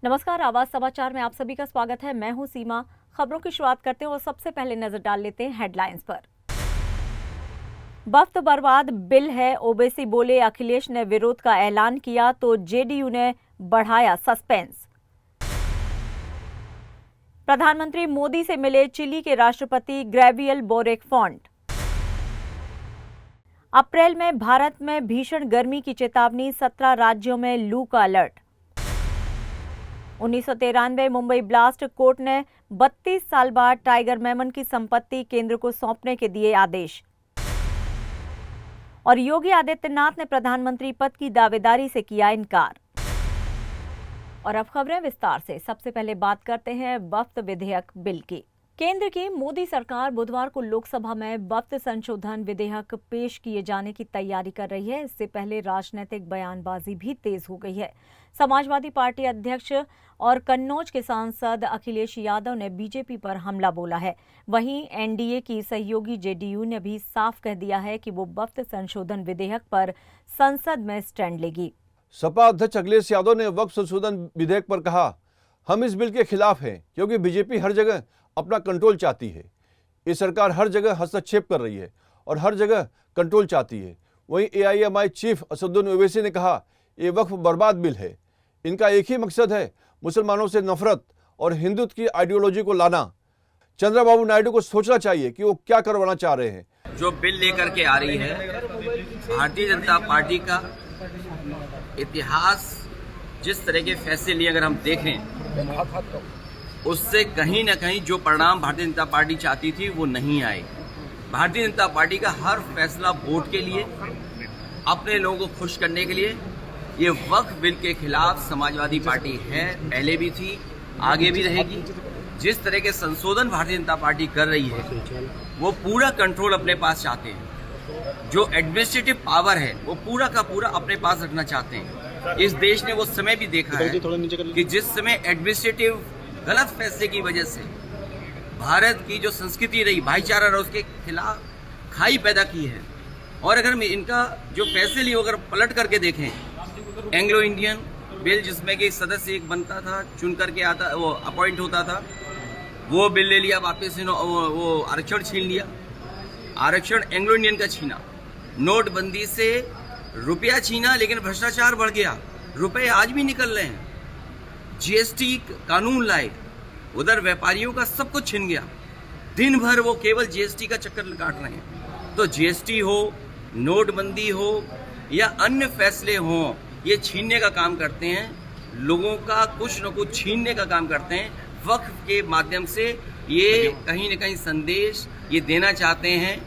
नमस्कार, आवाज समाचार में आप सभी का स्वागत है। मैं हूं सीमा। खबरों की शुरुआत करते हैं और सबसे पहले नजर डाल लेते हैं हेडलाइंस पर। वक्त बर्बाद बिल है, ओवैसी बोले अखिलेश ने विरोध का ऐलान किया तो जेडीयू ने बढ़ाया सस्पेंस। प्रधानमंत्री मोदी से मिले चिली के राष्ट्रपति ग्रेवियल बोरेक फॉन्ट। अप्रैल में भारत में भीषण गर्मी की चेतावनी, 17 राज्यों में लू का अलर्ट। 1993 मुंबई ब्लास्ट कोर्ट ने 32 साल बाद टाइगर मेमन की संपत्ति केंद्र को सौंपने के दिए आदेश। और योगी आदित्यनाथ ने प्रधानमंत्री पद की दावेदारी से किया इनकार। और अब खबरें विस्तार से। सबसे पहले बात करते हैं वक्फ विधेयक बिल की। केंद्र की मोदी सरकार बुधवार को लोकसभा में वक्फ संशोधन विधेयक पेश किए जाने की तैयारी कर रही है। इससे पहले राजनीतिक बयानबाजी भी तेज हो गई है। समाजवादी पार्टी अध्यक्ष और कन्नौज के सांसद अखिलेश यादव ने बीजेपी पर हमला बोला है। वहीं एनडीए की सहयोगी जेडीयू ने भी साफ कह दिया है कि वो वक्फ संशोधन विधेयक पर संसद में स्टैंड लेगी। सपा अध्यक्ष अखिलेश यादव ने वक्फ संशोधन विधेयक पर कहा, हम इस बिल के खिलाफ हैं क्योंकि बीजेपी हर जगह अपना कंट्रोल चाहती है। ये सरकार हर जगह हस्तक्षेप कर रही है और हर जगह कंट्रोल चाहती है। वहीं एआईएमआई चीफ असदुद्दीन ओवैसी ने कहा, ये वक्फ बर्बाद बिल है। इनका एक ही मकसद है, मुसलमानों से नफरत और हिंदुत्व की आइडियोलॉजी को लाना। चंद्रबाबू नायडू को सोचना चाहिए कि वो क्या करवाना चाह रहे हैं। जो बिल लेकर के आ रही है, भारतीय जनता पार्टी का इतिहास जिस तरह के फैसले लिए अगर हम देखें, उससे कहीं न कहीं जो परिणाम भारतीय जनता पार्टी चाहती थी वो नहीं आए। भारतीय जनता पार्टी का हर फैसला वोट के लिए, अपने लोगों को खुश करने के लिए। ये वक्फ बिल के खिलाफ समाजवादी पार्टी है, पहले भी थी, आगे भी रहेगी। जिस तरह के संशोधन भारतीय जनता पार्टी कर रही है, वो पूरा कंट्रोल अपने पास चाहते हैं। जो एडमिनिस्ट्रेटिव पावर है वो पूरा का पूरा अपने पास रखना चाहते हैं। इस देश ने वो समय भी देखा है कि जिस समय एडमिनिस्ट्रेटिव गलत फैसले की वजह से भारत की जो संस्कृति रही, भाईचारा रहा, उसके खिलाफ खाई पैदा की है। और अगर इनका जो फैसले लिए अगर पलट करके देखें, एंग्लो इंडियन बिल जिसमें कि सदस्य एक बनता था, चुन करके आता, वो अपॉइंट होता था, वो बिल ले लिया वापस। वो आरक्षण छीन लिया, आरक्षण एंग्लो इंडियन का छीना। नोटबंदी से रुपया छीना, लेकिन भ्रष्टाचार बढ़ गया, रुपए आज भी निकल रहे हैं। जीएसटी कानून लाए, उधर व्यापारियों का सब कुछ छिन गया। दिन भर वो केवल जीएसटी का चक्कर काट रहे हैं। तो जीएसटी हो, नोटबंदी हो या अन्य फैसले हो, ये छीनने का काम करते हैं। लोगों का कुछ न कुछ छीनने का काम करते हैं। वक्फ के माध्यम से ये कहीं न कहीं संदेश ये देना चाहते हैं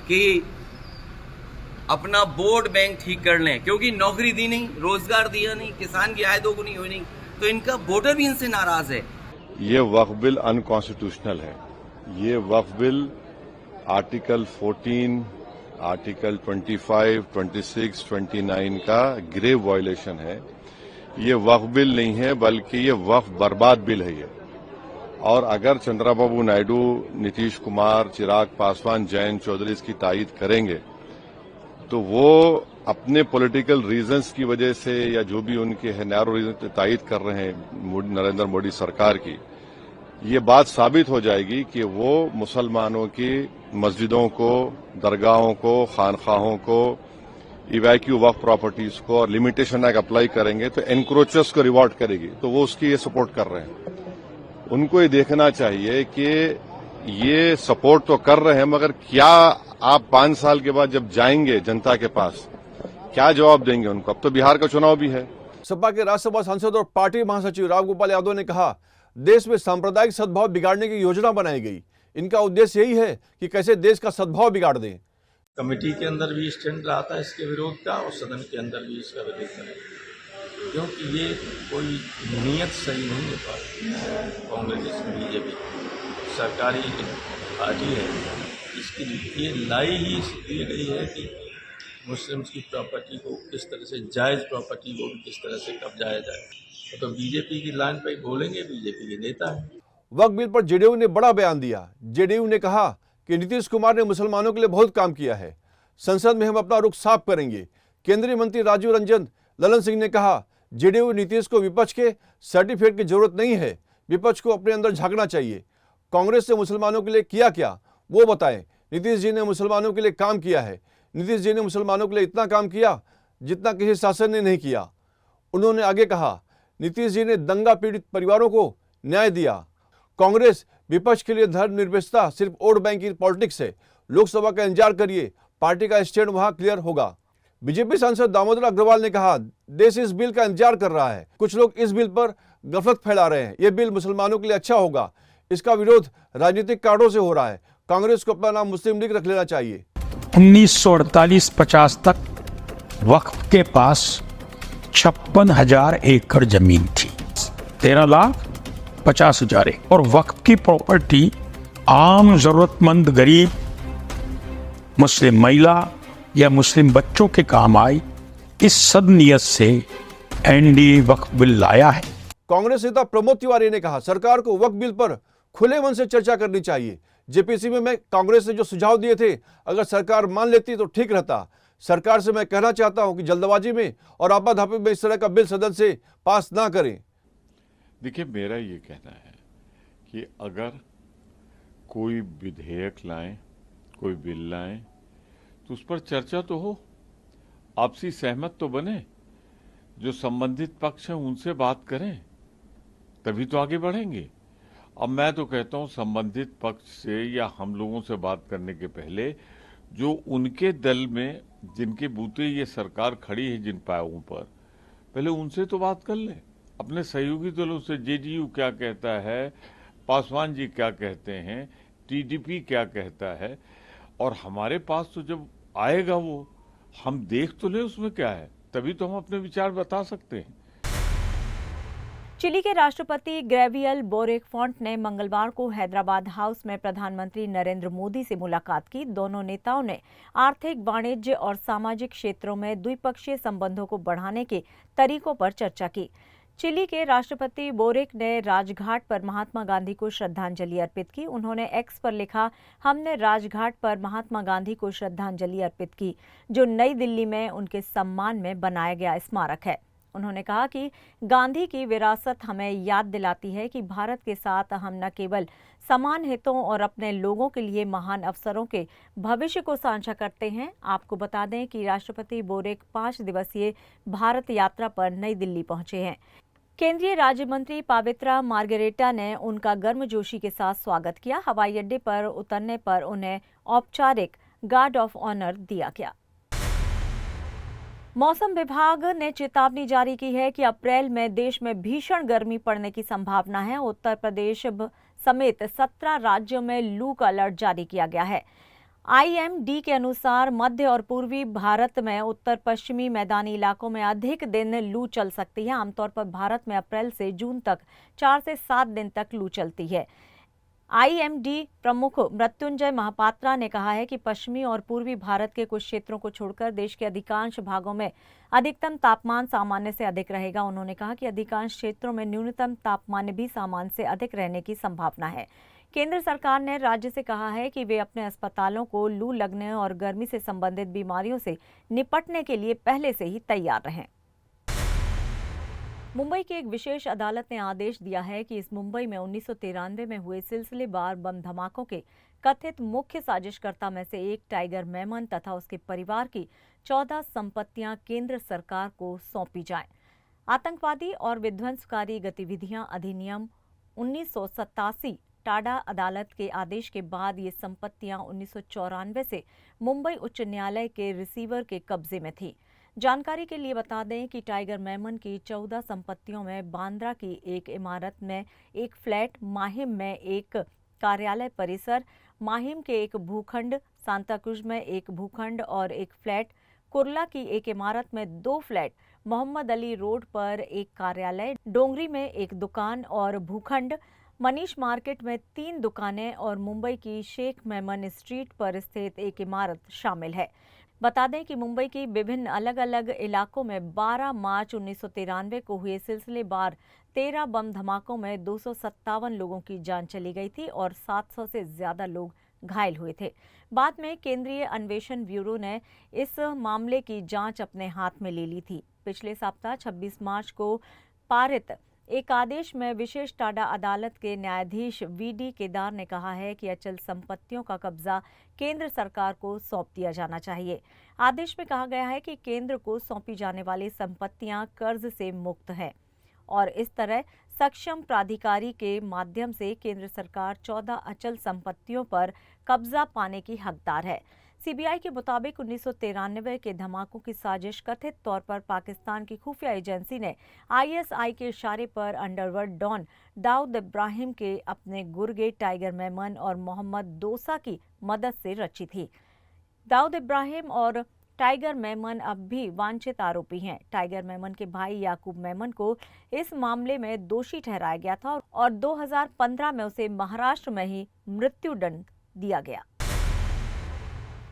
कि अपना वोट बैंक ठीक कर लें, क्योंकि नौकरी दी नहीं, रोजगार दिया नहीं, किसान की आय दोगुनी हुई नहीं, तो इनका वोटर भी इनसे नाराज है। ये वक्फ बिल अनकॉन्स्टिट्यूशनल है। ये वक्फ बिल आर्टिकल 14, आर्टिकल 25, 26, 29 का ग्रेव वायलेशन है। ये वक्फ बिल नहीं है, बल्कि ये वक्फ बर्बाद बिल है ये। और अगर चंद्रबाबू नायडू, नीतीश कुमार, चिराग पासवान, जयंत चौधरी इसकी तायीद करेंगे, तो वो अपने पॉलिटिकल रीजंस की वजह से या जो भी उनके है नैरो रीजन तायीद कर रहे हैं नरेंद्र मोदी सरकार की, ये बात साबित हो जाएगी कि वो मुसलमानों की मस्जिदों को, दरगाहों को, खानखाहों को, इवैक्यू वक्फ प्रॉपर्टीज को और लिमिटेशन एक्ट अप्लाई करेंगे तो एनक्रोचर्स को रिवॉर्ड करेगी। तो वो उसकी ये सपोर्ट कर रहे हैं। उनको ये देखना चाहिए कि ये सपोर्ट तो कर रहे हैं, मगर क्या आप 5 साल के बाद जब जाएंगे जनता के पास, क्या जवाब देंगे उनको? अब तो बिहार का चुनाव भी है। सपा के राज्यसभा सांसद और पार्टी महासचिव रामगोपाल यादव ने कहा, देश में सांप्रदायिक सद्भाव बिगाड़ने की योजना बनाई गई। इनका उद्देश्य यही है कि कैसे देश का सद्भाव बिगाड़ दें। कमेटी के अंदर भी स्टैंड रहा था इसके विरोध का और सदन के अंदर भी इसका विरोध करें, क्योंकि ये कोई नीयत सही नहीं है। कांग्रेस, बीजेपी सरकारी पार्टी है, इसकी ये लाई ही इसलिए गई है कि मुस्लिम्स की प्रॉपर्टी को किस तरह से, जायज़ प्रॉपर्टी को किस तरह से कब्जाया जाए। तो बीजेपी की लाइन पर बोलेंगे, बीजेपी के नेता है। वक्फ बिल पर जेडीयू ने बड़ा बयान दिया। जेडीयू ने कहा कि नीतीश कुमार ने मुसलमानों के लिए बहुत काम किया है, संसद में हम अपना रुख साफ करेंगे। केंद्रीय मंत्री राजीव रंजन ललन सिंह ने कहा, जेडीयू नीतीश को विपक्ष के सर्टिफिकेट की जरूरत नहीं है, विपक्ष को अपने अंदर झांकना चाहिए। कांग्रेस ने मुसलमानों के लिए किया क्या वो बताएं। नीतीश जी ने मुसलमानों के लिए काम किया है। नीतीश जी ने मुसलमानों के लिए इतना काम किया जितना किसी शासन ने नहीं किया। उन्होंने आगे कहा, नीतीश जी ने दंगा पीड़ित परिवारों को न्याय दिया। कांग्रेस विपक्ष के लिए धर्मनिरपेक्षता सिर्फ वोट बैंक की पॉलिटिक्स है। लोकसभा का इंतजार करिए, पार्टी का स्टैंड वहां क्लियर होगा। बीजेपी सांसद दामोदर अग्रवाल ने कहा, देश इस बिल का इंतजार कर रहा है। कुछ लोग इस बिल पर गफलत फैला रहे हैं। यह बिल मुसलमानों के लिए अच्छा होगा। इसका विरोध राजनीतिक कारणों से हो रहा है। कांग्रेस को अपना नाम मुस्लिम लीग रख लेना चाहिए। 1948-50 तक वक्फ के पास 56,000 एकड़ जमीन थी, 13,50,000 एकड़। और वक्फ की प्रॉपर्टी आम जरूरतमंद गरीब मुस्लिम महिला या मुस्लिम बच्चों के काम आई। इस सदनियत से एनडीए वक्फ बिल लाया है। कांग्रेस नेता प्रमोद तिवारी ने कहा, सरकार को वक्फ बिल पर खुले मन से चर्चा करनी चाहिए। जेपीसी में मैं कांग्रेस ने जो सुझाव दिए थे, अगर सरकार मान लेती तो ठीक रहता। सरकार से मैं कहना चाहता हूं कि जल्दबाजी में और आपाधापी में इस तरह का बिल सदन से पास ना करें। देखिए, मेरा ये कहना है कि अगर कोई विधेयक लाएं, कोई बिल लाएं, तो उस पर चर्चा तो हो, आपसी सहमत तो बने, जो संबंधित पक्ष हैं उनसे बात करें, तभी तो आगे बढ़ेंगे। अब मैं तो कहता हूं, संबंधित पक्ष से या हम लोगों से बात करने के पहले जो उनके दल में जिनके बूते ये सरकार खड़ी है, जिन पायों पर, पहले उनसे तो बात कर लें। अपने सहयोगी दलों से, जेडीयू क्या कहता है, पासवान जी क्या कहते हैं, टीडीपी क्या कहता है, और हमारे पास तो जब आएगा वो, हम देख तो ले उसमें क्या है, तभी तो हम अपने विचार बता सकते हैं। चिली के राष्ट्रपति गैब्रियल बोरिक फोंट ने मंगलवार को हैदराबाद हाउस में प्रधानमंत्री नरेंद्र मोदी से मुलाकात की। दोनों नेताओं ने आर्थिक, वाणिज्य और सामाजिक क्षेत्रों में द्विपक्षीय संबंधों को बढ़ाने के तरीकों पर चर्चा की। चिली के राष्ट्रपति बोरिक ने राजघाट पर महात्मा गांधी को श्रद्धांजलि अर्पित की। उन्होंने एक्स पर लिखा, हमने राजघाट पर महात्मा गांधी को श्रद्धांजलि अर्पित की, जो नई दिल्ली में उनके सम्मान में बनाया गया स्मारक है। उन्होंने कहा कि गांधी की विरासत हमें याद दिलाती है कि भारत के साथ हम न केवल समान हितों और अपने लोगों के लिए महान अवसरों के भविष्य को साझा करते हैं। आपको बता दें कि राष्ट्रपति बोरिक 5 दिवसीय भारत यात्रा पर नई दिल्ली पहुंचे हैं। केंद्रीय राज्य मंत्री पावित्रा मार्गरेटा ने उनका गर्मजोशी के साथ स्वागत किया। हवाई अड्डे पर उतरने पर उन्हें औपचारिक गार्ड ऑफ ऑनर दिया गया। मौसम विभाग ने चेतावनी जारी की है कि अप्रैल में देश में भीषण गर्मी पड़ने की संभावना है। उत्तर प्रदेश समेत 17 राज्यों में लू का अलर्ट जारी किया गया है। आईएमडी के अनुसार मध्य और पूर्वी भारत में उत्तर पश्चिमी मैदानी इलाकों में अधिक दिन लू चल सकती है। आमतौर पर भारत में अप्रैल से जून तक 4 से 7 दिन तक लू चलती है। आईएमडी प्रमुख मृत्युंजय महापात्रा ने कहा है कि पश्चिमी और पूर्वी भारत के कुछ क्षेत्रों को छोड़कर देश के अधिकांश भागों में अधिकतम तापमान सामान्य से अधिक रहेगा। उन्होंने कहा कि अधिकांश क्षेत्रों में न्यूनतम तापमान भी सामान्य से अधिक रहने की संभावना है। केंद्र सरकार ने राज्य से कहा है कि वे अपने अस्पतालों को लू लगने और गर्मी से संबंधित बीमारियों से निपटने के लिए पहले से ही तैयार रहें। मुंबई की एक विशेष अदालत ने आदेश दिया है कि इस मुंबई में 1993 में हुए सिलसिलेवार बम धमाकों के कथित मुख्य साजिशकर्ता में से एक टाइगर मेमन तथा उसके परिवार की 14 संपत्तियां केंद्र सरकार को सौंपी जाएं। आतंकवादी और विध्वंसकारी गतिविधियां अधिनियम 1987 टाडा अदालत के आदेश के बाद ये संपत्तियां 1994 से मुंबई उच्च न्यायालय के रिसीवर के कब्जे में थी। जानकारी के लिए बता दें कि टाइगर मेमन की 14 संपत्तियों में बांद्रा की एक इमारत में एक फ्लैट, माहिम में एक कार्यालय परिसर, माहिम के एक भूखंड, सांताक्रूज में एक भूखंड और एक फ्लैट, कुर्ला की एक इमारत में 2 फ्लैट, मोहम्मद अली रोड पर एक कार्यालय, डोंगरी में एक दुकान और भूखंड, मनीष मार्केट में 3 दुकानें और मुंबई की शेख मेमन स्ट्रीट पर स्थित एक इमारत शामिल है। बता दें कि मुंबई की विभिन्न अलग अलग इलाकों में 12 मार्च 1993 को हुए सिलसिलेवार 13 बम धमाकों में 257 लोगों की जान चली गई थी और 700 से ज्यादा लोग घायल हुए थे। बाद में केंद्रीय अन्वेषण ब्यूरो ने इस मामले की जांच अपने हाथ में ले ली थी। पिछले सप्ताह 26 मार्च को पारित एक आदेश में विशेष टाडा अदालत के न्यायाधीश वीडी केदार ने कहा है कि अचल संपत्तियों का कब्जा केंद्र सरकार को सौंप दिया जाना चाहिए। आदेश में कहा गया है कि केंद्र को सौंपी जाने वाली संपत्तियां कर्ज से मुक्त हैं और इस तरह सक्षम प्राधिकारी के माध्यम से केंद्र सरकार 14 अचल संपत्तियों पर कब्जा पाने की हकदार है। सीबीआई के मुताबिक 1993 के धमाकों की साजिश कथित तौर पर पाकिस्तान की खुफिया एजेंसी ने आईएसआई के इशारे पर अंडरवर्ल्ड डॉन दाऊद इब्राहिम के अपने गुर्गे टाइगर मेमन और मोहम्मद दोसा की मदद से रची थी। दाऊद इब्राहिम और टाइगर मेमन अब भी वांछित आरोपी हैं। टाइगर मेमन के भाई याकूब मेमन को इस मामले में दोषी ठहराया गया था और 2015 में उसे महाराष्ट्र में ही मृत्युदंड दिया गया।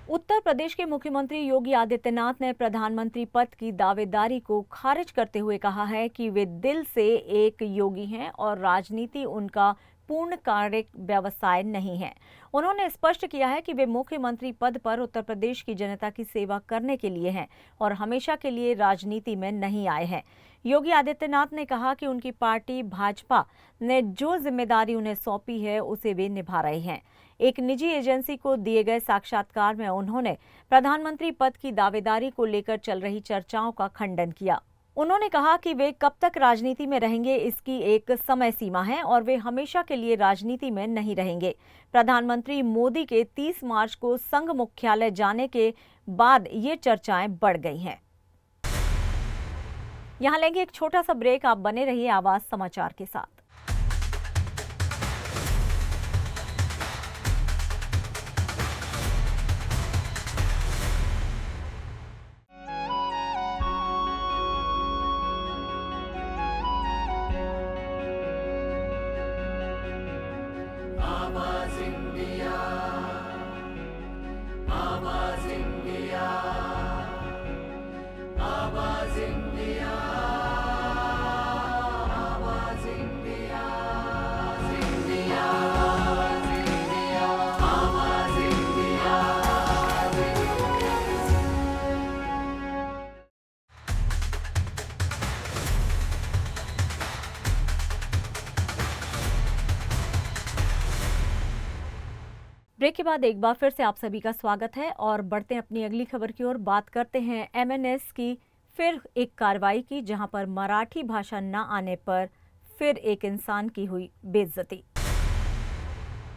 उत्तर प्रदेश के मुख्यमंत्री योगी आदित्यनाथ ने प्रधानमंत्री पद की दावेदारी को खारिज करते हुए कहा है कि वे दिल से एक योगी हैं और राजनीति उनका पूर्णकालिक व्यवसाय नहीं है। उन्होंने स्पष्ट किया है कि वे मुख्यमंत्री पद पर उत्तर प्रदेश की जनता की सेवा करने के लिए हैं और हमेशा के लिए राजनीति में नहीं आए हैं। योगी आदित्यनाथ ने कहा कि उनकी पार्टी भाजपा ने जो जिम्मेदारी उन्हें सौंपी है उसे वे निभा रहे हैं। एक निजी एजेंसी को दिए गए साक्षात्कार में उन्होंने प्रधानमंत्री पद की दावेदारी को लेकर चल रही चर्चाओं का खंडन किया। उन्होंने कहा कि वे कब तक राजनीति में रहेंगे इसकी एक समय सीमा है और वे हमेशा के लिए राजनीति में नहीं रहेंगे। प्रधानमंत्री मोदी के 30 मार्च को संघ मुख्यालय जाने के बाद ये चर्चाएं बढ़ गई हैं। यहाँ लेंगे एक छोटा सा ब्रेक। आप बने रहिए आवाज समाचार के साथ। ब्रेक के बाद एक बार फिर से आप सभी का स्वागत है और बढ़ते हैं अपनी अगली खबर की ओर। बात करते हैं एमएनएस की फिर एक कार्रवाई की, जहां पर मराठी भाषा न आने पर फिर एक इंसान की हुई बेइज्जती।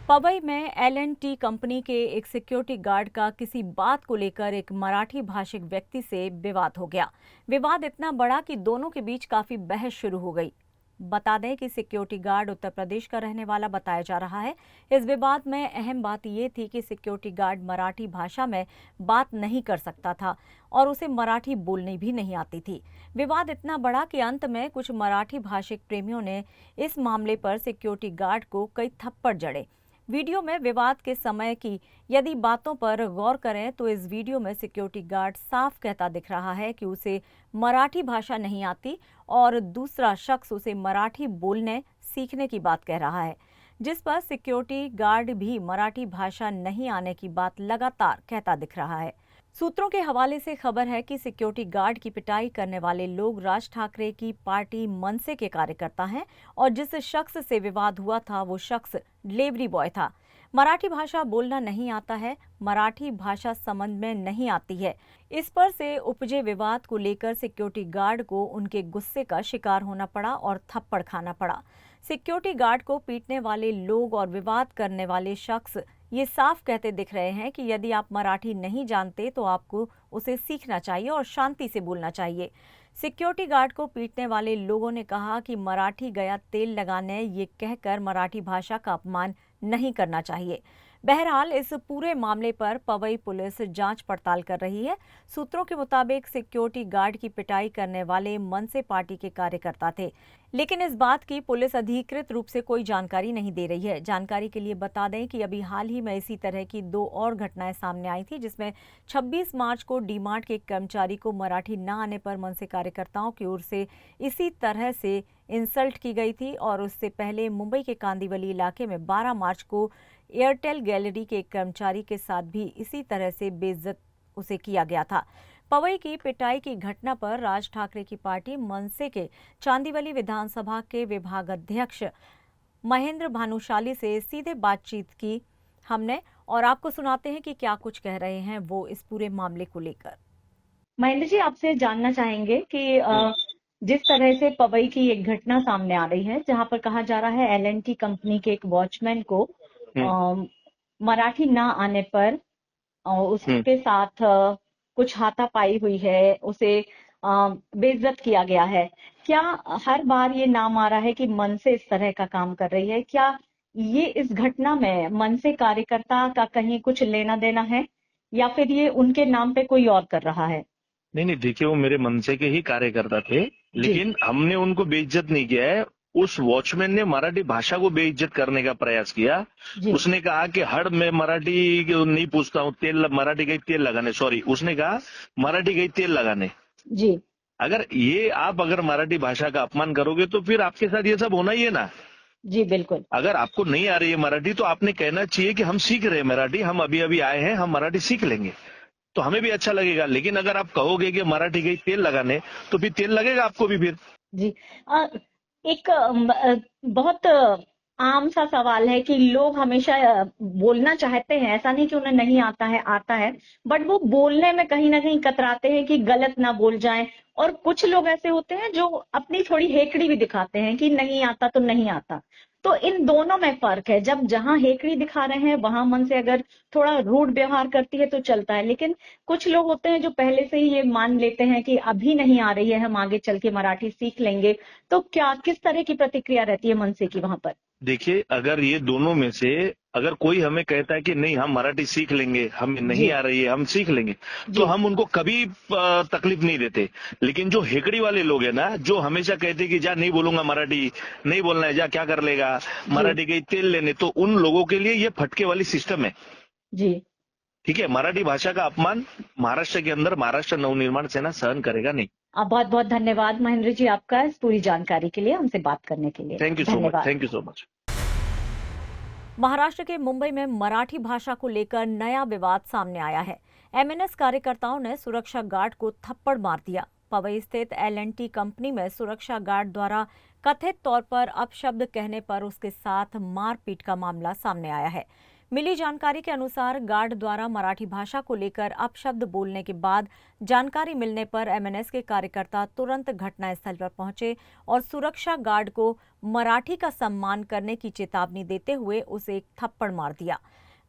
पवई में L&T कंपनी के एक सिक्योरिटी गार्ड का किसी बात को लेकर एक मराठी भाषिक व्यक्ति से विवाद हो गया। विवाद इतना बड़ा कि दोनों के बीच काफी बहस शुरू हो गई। बता दें कि सिक्योरिटी गार्ड उत्तर प्रदेश का रहने वाला बताया जा रहा है। इस विवाद में अहम बात ये थी कि सिक्योरिटी गार्ड मराठी भाषा में बात नहीं कर सकता था और उसे मराठी बोलनी भी नहीं आती थी। विवाद इतना बड़ा कि अंत में कुछ मराठी भाषिक प्रेमियों ने इस मामले पर सिक्योरिटी गार्ड को कई थप्पड़ जड़े। वीडियो में विवाद के समय की यदि बातों पर गौर करें तो इस वीडियो में सिक्योरिटी गार्ड साफ कहता दिख रहा है कि उसे मराठी भाषा नहीं आती और दूसरा शख्स उसे मराठी बोलने सीखने की बात कह रहा है, जिस पर सिक्योरिटी गार्ड भी मराठी भाषा नहीं आने की बात लगातार कहता दिख रहा है। सूत्रों के हवाले से खबर है कि सिक्योरिटी गार्ड की पिटाई करने वाले लोग राज ठाकरे की पार्टी मनसे के कार्यकर्ता हैं और जिस शख्स से विवाद हुआ था वो शख्स डिलीवरी बॉय था। मराठी भाषा बोलना नहीं आता है, मराठी भाषा समझ में नहीं आती है। इस पर से उपजे विवाद को लेकर सिक्योरिटी गार्ड को उनके गुस्से का शिकार होना पड़ा और थप्पड़ खाना पड़ा। सिक्योरिटी गार्ड को पीटने वाले लोग और विवाद करने वाले शख्स ये साफ कहते दिख रहे हैं कि यदि आप मराठी नहीं जानते तो आपको उसे सीखना चाहिए और शांति से बोलना चाहिए। सिक्योरिटी गार्ड को पीटने वाले लोगों ने कहा कि मराठी गया तेल लगाने ये कहकर मराठी भाषा का अपमान नहीं करना चाहिए। बहरहाल इस पूरे मामले पर पवई पुलिस जांच पड़ताल कर रही है। सूत्रों के मुताबिक सिक्योरिटी गार्ड की पिटाई करने वाले मनसे पार्टी के कार्यकर्ता थे, लेकिन इस बात की पुलिस अधिकृत रूप से कोई जानकारी नहीं दे रही है। जानकारी के लिए बता दें कि अभी हाल ही में इसी तरह की 2 और घटनाएं सामने आई थी, जिसमें 26 मार्च को डीमार्ट के एक कर्मचारी को मराठी न आने पर मनसे कार्यकर्ताओं की ओर से इसी तरह से इंसल्ट की गई थी और उससे पहले मुंबई के कांदिवली इलाके में 12 मार्च को एयरटेल गैलरी के एक कर्मचारी के साथ भी इसी तरह से बेइज्जत उसे किया गया था। पवई की पिटाई की घटना पर राज ठाकरे की पार्टी मनसे के चांदीवली विधानसभा के विभागाध्यक्ष महेंद्र भानुशाली से सीधे बातचीत की हमने, और आपको सुनाते हैं कि क्या कुछ कह रहे हैं वो इस पूरे मामले को लेकर। महेंद्र जी, आपसे जानना चाहेंगे कि जिस तरह से पवई की एक घटना सामने आ रही है जहां पर कहा जा रहा है एल&टी कंपनी के एक वॉचमैन को मराठी ना आने पर उसके साथ कुछ हाथापाई हुई है, उसे बेइज्जत किया गया है। क्या हर बार ये नाम आ रहा है कि मनसे इस तरह का काम कर रही है? क्या ये इस घटना में मनसे कार्यकर्ता का कहीं कुछ लेना देना है या फिर ये उनके नाम पे कोई और कर रहा है? नहीं, देखिए वो मेरे मनसे के ही कार्यकर्ता थे, लेकिन हमने उनको बेइज्जत नहीं किया है। उस वॉचमैन ने मराठी भाषा को बेइज्जत करने का प्रयास किया। उसने कहा कि हर मैं मराठी नहीं पूछता हूँ, तेल मराठी गई तेल लगाने, सॉरी उसने कहा मराठी गई तेल लगाने जी। अगर मराठी भाषा का अपमान करोगे तो फिर आपके साथ ये सब होना ही है ना। जी बिल्कुल। अगर आपको नहीं आ रही है मराठी तो आपने कहना चाहिए कि हम सीख रहे हैं मराठी, हम अभी अभी आए हैं, हम मराठी सीख लेंगे, तो हमें भी अच्छा लगेगा। लेकिन अगर आप कहोगे कि मराठी गई तेल लगाने तो फिर तेल लगेगा आपको भी फिर। जी एक बहुत आम सा सवाल है कि लोग हमेशा बोलना चाहते हैं, ऐसा नहीं कि उन्हें नहीं आता है, बट वो बोलने में कहीं ना कहीं कतराते हैं कि गलत ना बोल जाएं। और कुछ लोग ऐसे होते हैं जो अपनी थोड़ी हेकड़ी भी दिखाते हैं कि नहीं आता तो नहीं आता। तो इन दोनों में फर्क है। जब जहां हेकड़ी दिखा रहे हैं वहां मन से अगर थोड़ा रूड व्यवहार करती है तो चलता है, लेकिन कुछ लोग होते हैं जो पहले से ही ये मान लेते हैं कि अभी नहीं आ रही है, हम आगे चल के मराठी सीख लेंगे। तो क्या किस तरह की प्रतिक्रिया रहती है मनसे की वहां पर? देखिए, अगर ये दोनों में से अगर कोई हमें कहता है कि नहीं हम मराठी सीख लेंगे, हमें नहीं आ रही है हम सीख लेंगे, तो हम उनको कभी तकलीफ नहीं देते। लेकिन जो हेकड़ी वाले लोग हैं ना, जो हमेशा कहते हैं कि जा नहीं बोलूंगा मराठी, नहीं बोलना है, जा क्या कर लेगा, मराठी गई तेल लेने, तो उन लोगों के लिए ये फटके वाली सिस्टम है। जी ठीक है, मराठी भाषा का अपमान महाराष्ट्र के अंदर महाराष्ट्र नवनिर्माण सेना सहन करेगा नहीं। बहुत बहुत धन्यवाद महेंद्र जी आपका इस पूरी जानकारी के लिए, हमसे बात करने के लिए। Thank you so much. Thank you so much. Maharashtra के मुंबई में मराठी भाषा को लेकर नया विवाद सामने आया है। एमएनएस कार्यकर्ताओं ने सुरक्षा गार्ड को थप्पड़ मार दिया। पवई स्थित एल&टी कंपनी में सुरक्षा गार्ड द्वारा कथित तौर पर अपशब्द कहने पर उसके साथ मारपीट का मामला सामने आया है। मिली जानकारी के अनुसार गार्ड द्वारा मराठी भाषा को लेकर अपशब्द बोलने के बाद जानकारी मिलने पर एमएनएस के कार्यकर्ता तुरंत घटनास्थल पर पहुंचे और सुरक्षा गार्ड को मराठी का सम्मान करने की चेतावनी देते हुए उसे एक थप्पड़ मार दिया।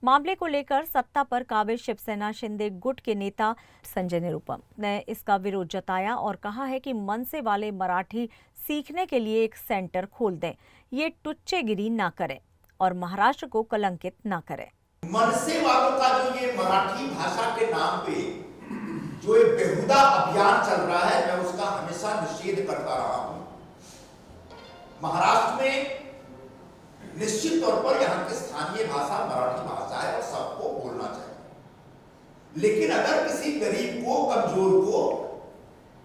मामले को लेकर सत्ता पर काबिज शिवसेना शिंदे गुट के नेता संजय निरुपम ने इसका विरोध जताया और कहा है कि मनसे वाले मराठी सीखने के लिए एक सेंटर खोल दें, ये टुच्चेगिरी न करें और महाराष्ट्र को कलंकित न करें। मनसे वालों का जो ये मराठी भाषा के नाम पे जो एक बेहुदा अभियान चल रहा है, मैं उसका हमेशा निषेध करता रहा हूं। महाराष्ट्र में निश्चित तौर पर यहाँ की स्थानीय भाषा मराठी भाषा है और सबको बोलना चाहिए, लेकिन अगर किसी गरीब को, कमजोर को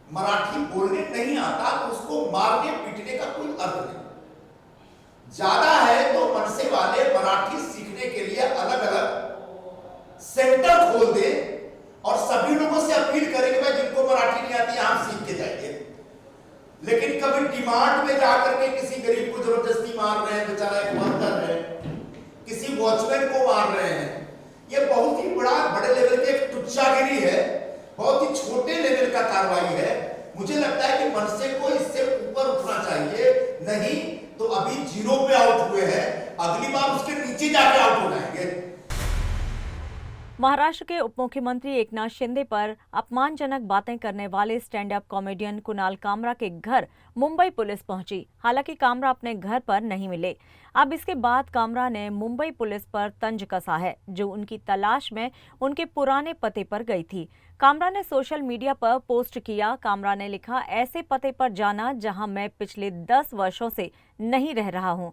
मराठी बोलने नहीं आता तो उसको मारने पीटने का कोई अर्थ नहीं। ज्यादा है तो मनसे वाले मराठी सीखने के लिए अलग अलग सेंटर खोल दे और सभी लोगों से अपील करें कि भाई जिनको मराठी नहीं आती आप सीख के जाइए। लेकिन कभी डिमांड में जाकर के किसी गरीब को जबरदस्ती मार रहे हैं, बेचारा एक वर्कर है, किसी वॉचमैन को मार रहे हैं, ये बहुत ही बड़े लेवल की एक टुच्चागिरी है, बहुत ही छोटे लेवल का कार्रवाई है। मुझे लगता है कि मनसे को इससे ऊपर उठना चाहिए, नहीं तो अभी 0 पे आउट हुए हैं, अगली बार उसके नीचे जाके आउट हो जाएंगे। महाराष्ट्र के उप मुख्यमंत्री एकनाथ शिंदे पर अपमानजनक बातें करने वाले stand up comedian Kunal Kamra के घर मुंबई पुलिस पहुंची। हालांकि कामरा अपने घर पर नहीं मिले। अब इसके बाद कामरा ने मुंबई पुलिस पर तंज कसा है, जो उनकी तलाश में उनके पुराने पते पर गई थी। कामरा ने सोशल मीडिया पर पोस्ट किया। कामरा ने लिखा, ऐसे पते पर जाना जहां मैं पिछले 10 वर्षों से नहीं रह रहा हूं।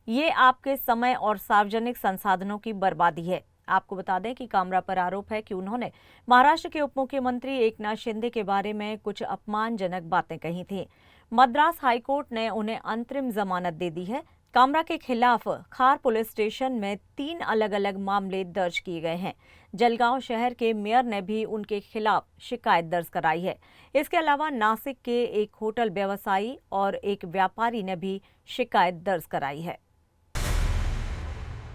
ये आपके समय और सार्वजनिक संसाधनों की बर्बादी है। आपको बता दें कि कामरा पर आरोप है कि उन्होंने महाराष्ट्र के उप मुख्यमंत्री एकनाथ शिंदे के बारे में कुछ अपमानजनक बातें कही थी। मद्रास हाईकोर्ट ने उन्हें अंतरिम जमानत दे दी है। कामरा के खिलाफ खार पुलिस स्टेशन में 3 अलग अलग मामले दर्ज किए गए हैं। जलगांव शहर के मेयर ने भी उनके खिलाफ शिकायत दर्ज कराई है। इसके अलावा नासिक के एक होटल व्यवसायी और एक व्यापारी ने भी शिकायत दर्ज कराई है।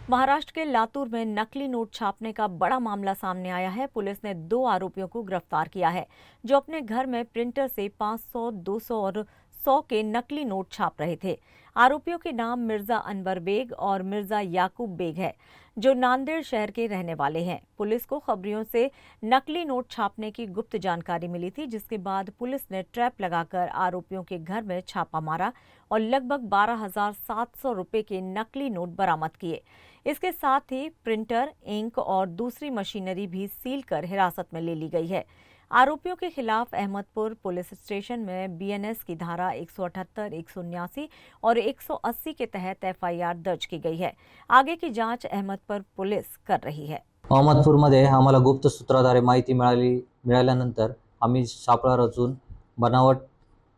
महाराष्ट्र के लातूर में नकली नोट छापने का बड़ा मामला सामने आया है। पुलिस ने 2 आरोपियों को गिरफ्तार किया है जो अपने घर में प्रिंटर से 500, 200 और 100 के नकली नोट छाप रहे थे। आरोपियों के नाम मिर्जा अनवर बेग और मिर्जा याकूब बेग है जो नांदेड़ शहर के रहने वाले हैं। पुलिस को खबरियों से नकली नोट छापने की गुप्त जानकारी मिली थी, जिसके बाद पुलिस ने ट्रैप लगाकर आरोपियों के घर में छापा मारा और लगभग 12,700 रुपए के नकली नोट बरामद किए। इसके साथ ही प्रिंटर, इंक और दूसरी मशीनरी भी सील कर हिरासत में ले ली गई है। आरोपियों के खिलाफ अहमदपुर पुलिस स्टेशन में बीएनएस की धारा 178, 179 और 180 के तहत एफआईआर दर्ज की गई है। आगे की जांच अहमदपुर पुलिस कर रही है। अहमदपूरमध्ये आम्हाला गुप्त सूत्राद्वारे माहिती मिळाल्यानंतर आम्ही सापळा रचून बनावट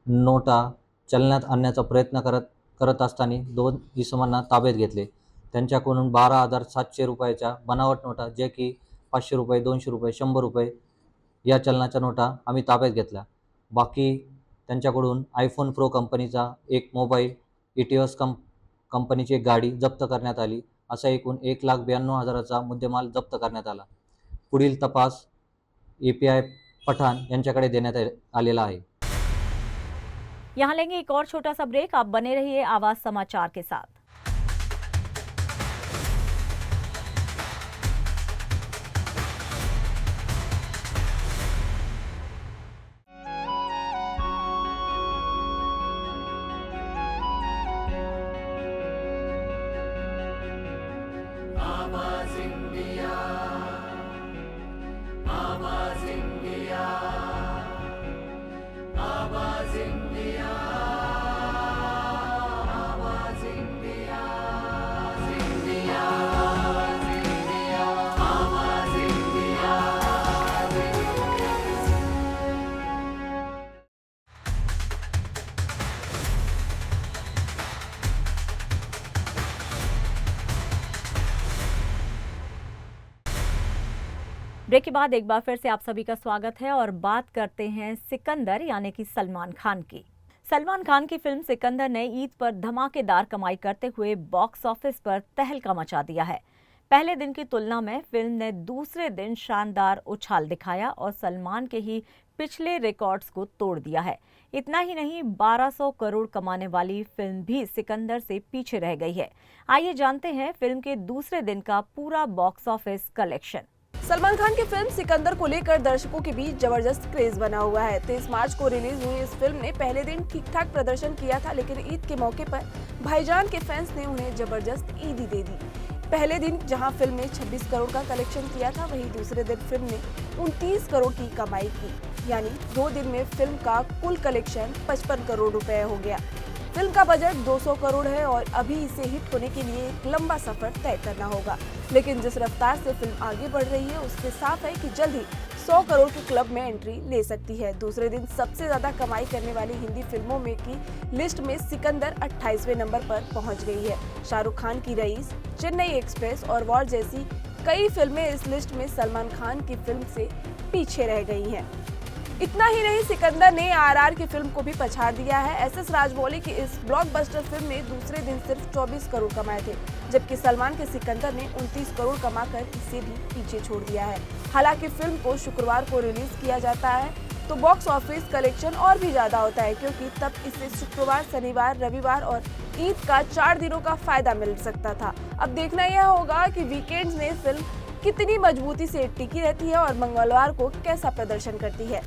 नोटा चलनात आणण्याचा प्रयत्न करत असताना 2 इसमांना ताब्यात घेतले। त्यांच्याकडून 12,700 रुपयाच्या बनावट नोटा, जे की 500 रुपये, 200 रुपये, 100 रुपये या चलनाच्या नोटा आम्ही ताब्यात घेतल्या। बाकी त्यांच्याकडून आयफोन प्रो कंपनीचा एक मोबाईल, इटिओस कंपनीची एक गाडी जप्त करण्यात आली। असा एकूण 1,92,000चा मुद्देमाल जप्त करण्यात आला। पुढील तपास एपीआय पठाण यांच्याकडे देण्यात आलेला आहे। यहाँ लेंगे एक और छोटा सा ब्रेक। आप बने रहिए आवाज समाचार के साथ। ब्रेक के बाद एक बार फिर से आप सभी का स्वागत है और बात करते हैं सिकंदर यानी कि सलमान खान की। सलमान खान की फिल्म सिकंदर ने ईद पर धमाकेदार कमाई करते हुए बॉक्स ऑफिस पर तहलका मचा दिया है। पहले दिन की तुलना में फिल्म ने दूसरे दिन शानदार उछाल दिखाया और सलमान के ही पिछले रिकॉर्ड्स को तोड़ दिया है। इतना ही नहीं, 1200 करोड़ कमाने वाली फिल्म भी सिकंदर से पीछे रह गई है। आइए जानते हैं फिल्म के दूसरे दिन का पूरा box office collection. Salman Khan की फिल्म सिकंदर को लेकर दर्शकों के बीच जबरदस्त क्रेज बना हुआ है। 23 मार्च को रिलीज हुई इस फिल्म ने पहले दिन ठीक ठाक प्रदर्शन किया था, लेकिन ईद के मौके पर भाईजान के फैंस ने उन्हें जबरदस्त ईदी दे दी। पहले दिन जहां फिल्म ने 26 करोड़ का कलेक्शन किया था, वहीं दूसरे दिन फिल्म ने 29 करोड़ की कमाई की। यानी 2 दिन में फिल्म का कुल कलेक्शन 55 करोड़ रुपए हो गया। फिल्म का बजट 200 करोड़ है और अभी इसे हिट होने के लिए एक लंबा सफर तय करना होगा। लेकिन जिस रफ्तार से फिल्म आगे बढ़ रही है उससे साफ है कि जल्द ही 100 करोड़ के क्लब में एंट्री ले सकती है। दूसरे दिन सबसे ज्यादा कमाई करने वाली हिंदी फिल्मों में की लिस्ट में सिकंदर 28वें नंबर पर पहुंच गई है। शाहरुख खान की रईस, चेन्नई एक्सप्रेस और वॉर जैसी कई फिल्में इस लिस्ट में सलमान खान की फिल्म से पीछे रह गई हैं। इतना ही नहीं, सिकंदर ने आरआर की फिल्म को भी पछाड़ दिया है। एसएस राजमौली की इस ब्लॉकबस्टर फिल्म ने दूसरे दिन सिर्फ 24 करोड़ कमाए थे, जबकि सलमान के सिकंदर ने 29 करोड़ कमाकर इसे भी पीछे छोड़ दिया है। हालांकि फिल्म को शुक्रवार को रिलीज किया जाता है तो बॉक्स ऑफिस कलेक्शन और भी ज्यादा होता है, क्योंकि तब इसे शुक्रवार, शनिवार, रविवार और ईद का 4 दिनों का फायदा मिल सकता था। अब देखना यह होगा कि वीकेंड्स में फिल्म कितनी मजबूती से टिकी रहती है और मंगलवार को कैसा प्रदर्शन करती है।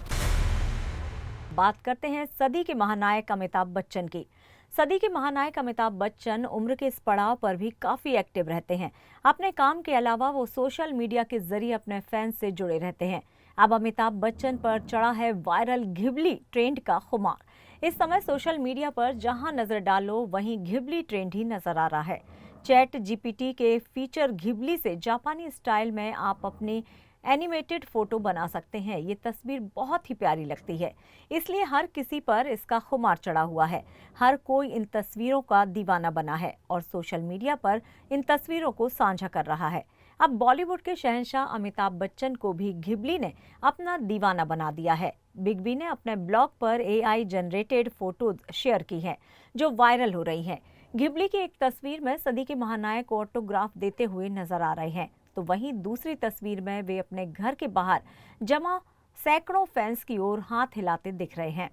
बात करते हैं सदी के महानायक अमिताभ बच्चन की। सदी के महानायक अमिताभ बच्चन उम्र के इस पड़ाव पर भी काफी एक्टिव रहते हैं। अपने काम के अलावा वो सोशल मीडिया के जरिए अपने फैंस से जुड़े रहते हैं। अब अमिताभ बच्चन पर चढ़ा है वायरल घिबली ट्रेंड का खुमार। इस समय सोशल मीडिया पर जहां नजर डालो वहीं घिबली ट्रेंड ही नजर आ रहा है। चैट जीपीटी के फीचर घिबली से जापानी स्टाइल में आप अपनी एनिमेटेड फोटो बना सकते हैं। ये तस्वीर बहुत ही प्यारी लगती है, इसलिए हर किसी पर इसका खुमार चढ़ा हुआ है। हर कोई इन तस्वीरों का दीवाना बना है और सोशल मीडिया पर इन तस्वीरों को साझा कर रहा है। अब बॉलीवुड के शहंशाह अमिताभ बच्चन को भी घिबली ने अपना दीवाना बना दिया है। बिग बी ने अपने ब्लॉग पर AI जनरेटेड फोटोज शेयर की हैं, जो वायरल हो रही हैं। घिबली की एक तस्वीर में सदी के महानायक को ऑटोग्राफ देते हुए नजर आ रहे हैं, तो वहीं दूसरी तस्वीर में वे अपने घर के बाहर जमा सैकड़ों फैंस की ओर हाथ हिलाते दिख रहे हैं।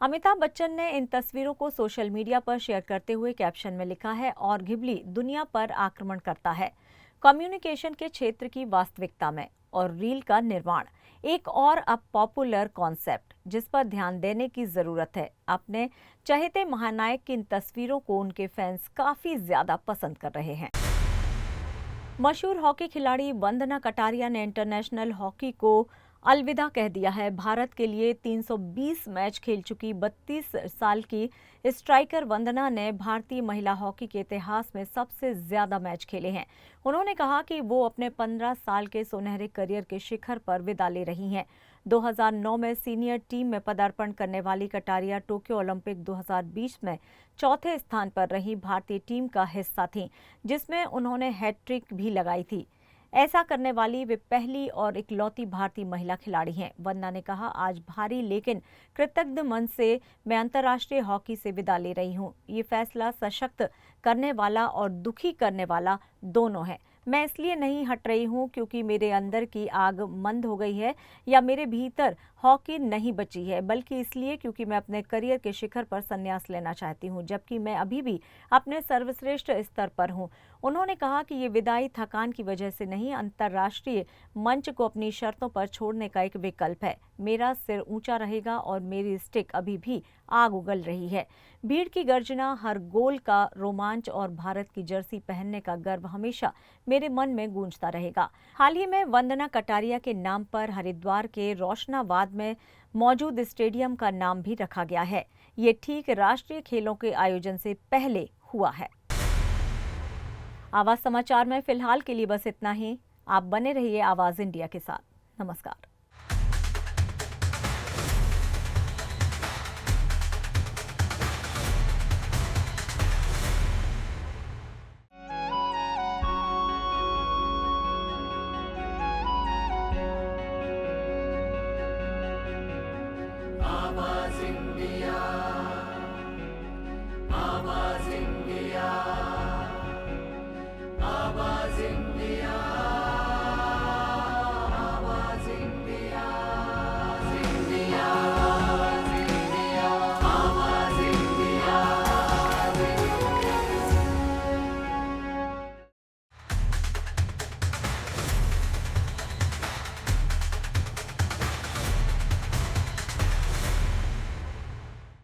अमिताभ बच्चन ने इन तस्वीरों को सोशल मीडिया पर शेयर करते हुए कैप्शन में लिखा है, और घिबली दुनिया पर आक्रमण करता है, कम्युनिकेशन के क्षेत्र की वास्तविकता में और रील का निर्माण एक और अब पॉपुलर कॉन्सेप्ट जिस पर ध्यान देने की जरूरत है। अपने चहेते महानायक की इन तस्वीरों को उनके फैंस काफी ज्यादा पसंद कर रहे हैं। मशहूर हॉकी खिलाड़ी वंदना कटारिया ने इंटरनेशनल हॉकी को अलविदा कह दिया है। भारत के लिए 320 मैच खेल चुकी 32 साल की स्ट्राइकर वंदना ने भारतीय महिला हॉकी के इतिहास में सबसे ज्यादा मैच खेले हैं। उन्होंने कहा कि वो अपने 15 साल के सुनहरे करियर के शिखर पर विदा ले रही हैं। 2009 में सीनियर टीम में पदार्पण करने वाली कटारिया टोक्यो ओलंपिक 2020 में चौथे स्थान पर रही भारतीय टीम का हिस्सा थीं, जिसमें उन्होंने हैट्रिक भी लगाई थी। ऐसा करने वाली वे पहली और इकलौती भारतीय महिला खिलाड़ी हैं। वंदना ने कहा, आज भारी लेकिन कृतज्ञ मन से मैं अंतर्राष्ट्रीय हॉकी से विदा ले रही हूं। ये फैसला सशक्त करने वाला और दुखी करने वाला दोनों है। मैं इसलिए नहीं हट रही हूं क्योंकि मेरे अंदर की आग मंद हो गई है या मेरे भीतर हॉकी नहीं बची है, बल्कि इसलिए क्योंकि मैं अपने करियर के शिखर पर संन्यास लेना चाहती हूं, जबकि मैं अभी भी अपने सर्वश्रेष्ठ स्तर पर हूं। उन्होंने कहा कि ये विदाई थकान की वजह से नहीं, अंतर्राष्ट्रीय मंच को अपनी शर्तों पर छोड़ने का एक विकल्प है। मेरा सिर ऊंचा रहेगा और मेरी स्टिक अभी भी आग उगल रही है। भीड़ की गर्जना, हर गोल का रोमांच और भारत की जर्सी पहनने का गर्व हमेशा मेरे मन में गूंजता रहेगा। हाल ही में वंदना कटारिया के नाम पर हरिद्वार के रोशनाबाद में मौजूद स्टेडियम का नाम भी रखा गया है। ये ठीक राष्ट्रीय खेलों के आयोजन से पहले हुआ है। आवाज समाचार में फिलहाल के लिए बस इतना ही। आप बने रहिए आवाज इंडिया के साथ। नमस्कार। आवाज इंडिया।